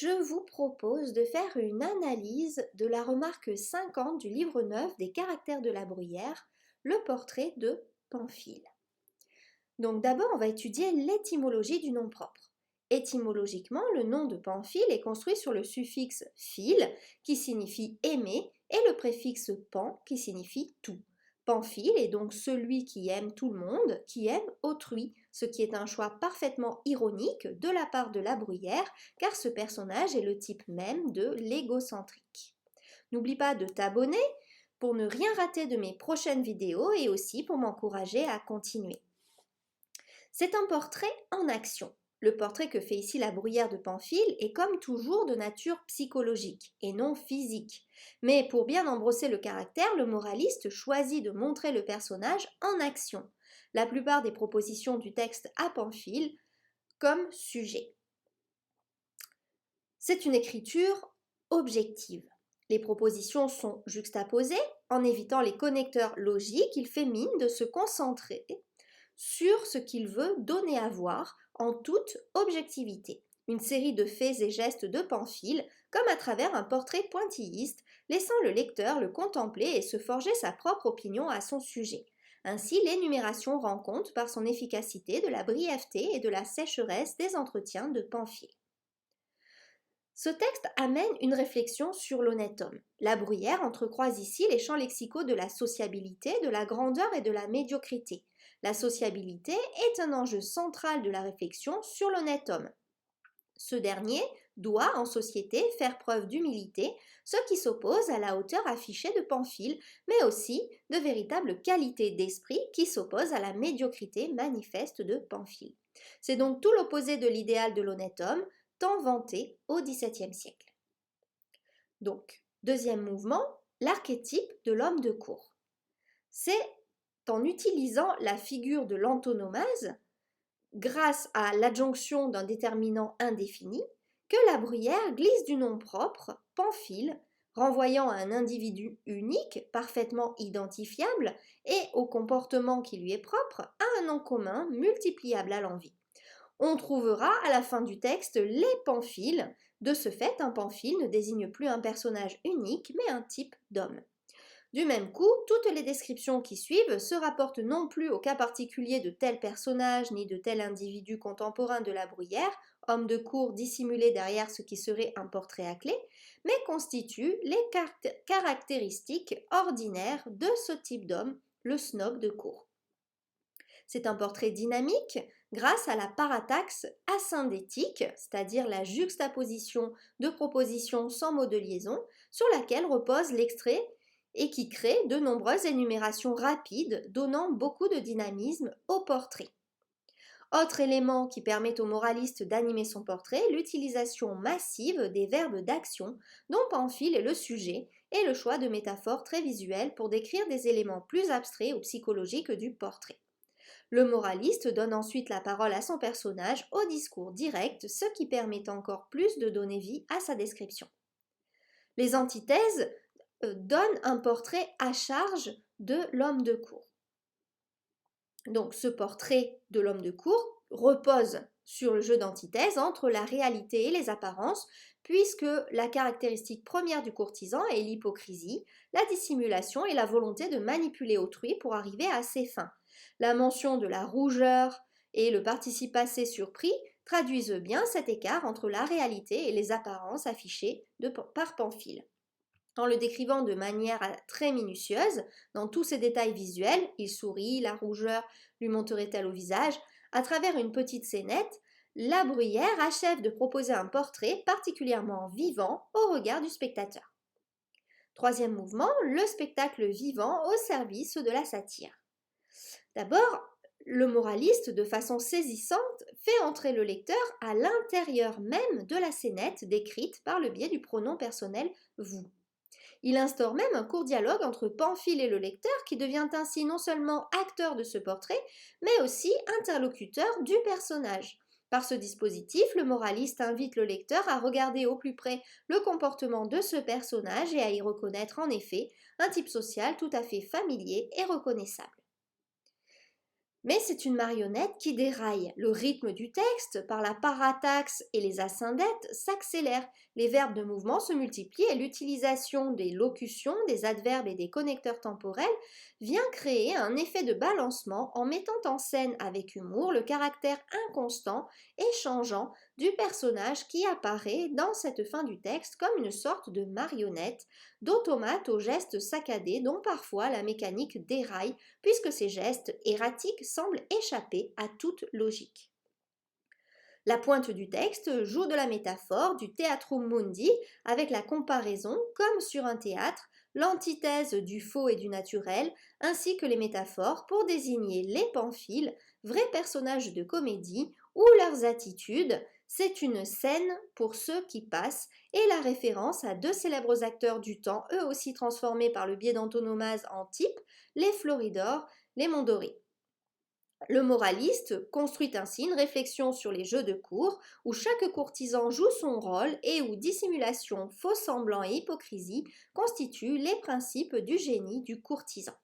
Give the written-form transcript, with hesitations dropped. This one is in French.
je vous propose de faire une analyse de la remarque 50 du livre 9 des caractères de la bruyère, le portrait de Pamphile. Donc d'abord, on va étudier l'étymologie du nom propre. Étymologiquement, le nom de Pamphile est construit sur le suffixe phile qui signifie aimer et le préfixe pan qui signifie tout. Pamphile est donc celui qui aime tout le monde, qui aime autrui, ce qui est un choix parfaitement ironique de la part de la bruyère, car ce personnage est le type même de l'égocentrique. N'oublie pas de t'abonner pour ne rien rater de mes prochaines vidéos et aussi pour m'encourager à continuer. C'est un portrait en action. Le portrait que fait ici la bruyère de Pamphile est comme toujours de nature psychologique et non physique. Mais pour bien embrosser le caractère, le moraliste choisit de montrer le personnage en action. La plupart des propositions du texte à Pamphile comme sujet. C'est une écriture objective. Les propositions sont juxtaposées. En évitant les connecteurs logiques, il fait mine de se concentrer sur ce qu'il veut donner à voir en toute objectivité. Une série de faits et gestes de Pamphile, comme à travers un portrait pointilliste, laissant le lecteur le contempler et se forger sa propre opinion à son sujet. Ainsi, l'énumération rend compte par son efficacité de la brièveté et de la sécheresse des entretiens de Pamphile. Ce texte amène une réflexion sur l'honnête homme. La bruyère entrecroise ici les champs lexicaux de la sociabilité, de la grandeur et de la médiocrité. La sociabilité est un enjeu central de la réflexion sur l'honnête homme. Ce dernier doit, en société, faire preuve d'humilité, ce qui s'oppose à la hauteur affichée de Pamphile, mais aussi de véritables qualités d'esprit qui s'opposent à la médiocrité manifeste de Pamphile. C'est donc tout l'opposé de l'idéal de l'honnête homme, tant vanté au XVIIe siècle. Donc, deuxième mouvement, l'archétype de l'homme de cour. C'est en utilisant la figure de l'antonomase, grâce à l'adjonction d'un déterminant indéfini, que la bruyère glisse du nom propre, Pamphile, renvoyant à un individu unique, parfaitement identifiable, et au comportement qui lui est propre, à un nom commun multipliable à l'envi. On trouvera à la fin du texte les Pamphiles. De ce fait, un Pamphile ne désigne plus un personnage unique, mais un type d'homme. Du même coup, toutes les descriptions qui suivent se rapportent non plus au cas particulier de tel personnage ni de tel individu contemporain de la bruyère, homme de cour dissimulé derrière ce qui serait un portrait à clé, mais constituent les caractéristiques ordinaires de ce type d'homme, le snob de cour. C'est un portrait dynamique grâce à la parataxe asyndétique, c'est-à-dire la juxtaposition de propositions sans mot de liaison, sur laquelle repose l'extrait et qui crée de nombreuses énumérations rapides, donnant beaucoup de dynamisme au portrait. Autre élément qui permet au moraliste d'animer son portrait, l'utilisation massive des verbes d'action dont Pamphile est le sujet et le choix de métaphores très visuelles pour décrire des éléments plus abstraits ou psychologiques du portrait. Le moraliste donne ensuite la parole à son personnage au discours direct, ce qui permet encore plus de donner vie à sa description. Les antithèses donnent un portrait à charge de l'homme de cour. Donc ce portrait de l'homme de cour repose sur le jeu d'antithèse entre la réalité et les apparences, puisque la caractéristique première du courtisan est l'hypocrisie, la dissimulation et la volonté de manipuler autrui pour arriver à ses fins. La mention de la rougeur et le participe passé surpris traduisent bien cet écart entre la réalité et les apparences affichées par Pamphile. En le décrivant de manière très minutieuse, dans tous ses détails visuels, il sourit, la rougeur lui monterait-elle au visage, à travers une petite scénette, la bruyère achève de proposer un portrait particulièrement vivant au regard du spectateur. Troisième mouvement, le spectacle vivant au service de la satire. D'abord, le moraliste, de façon saisissante, fait entrer le lecteur à l'intérieur même de la scénette décrite par le biais du pronom personnel « vous ». Il instaure même un court dialogue entre Pamphile et le lecteur qui devient ainsi non seulement acteur de ce portrait, mais aussi interlocuteur du personnage. Par ce dispositif, le moraliste invite le lecteur à regarder au plus près le comportement de ce personnage et à y reconnaître en effet un type social tout à fait familier et reconnaissable. Mais c'est une marionnette qui déraille. Le rythme du texte, par la parataxe et les asyndetes, s'accélère. Les verbes de mouvement se multiplient et l'utilisation des locutions, des adverbes et des connecteurs temporels vient créer un effet de balancement en mettant en scène avec humour le caractère inconstant et changeant du personnage qui apparaît dans cette fin du texte comme une sorte de marionnette, d'automate aux gestes saccadés dont parfois la mécanique déraille puisque ces gestes erratiques semblent échapper à toute logique. La pointe du texte joue de la métaphore, du theatrum mundi, avec la comparaison, comme sur un théâtre, l'antithèse du faux et du naturel, ainsi que les métaphores pour désigner les pamphiles, vrais personnages de comédie, ou leurs attitudes. C'est une scène pour ceux qui passent, et la référence à deux célèbres acteurs du temps, eux aussi transformés par le biais d'antonomase en type, les Floridor, les Mondori. Le moraliste construit ainsi une réflexion sur les jeux de cour où chaque courtisan joue son rôle et où dissimulation, faux semblant et hypocrisie constituent les principes du génie du courtisan.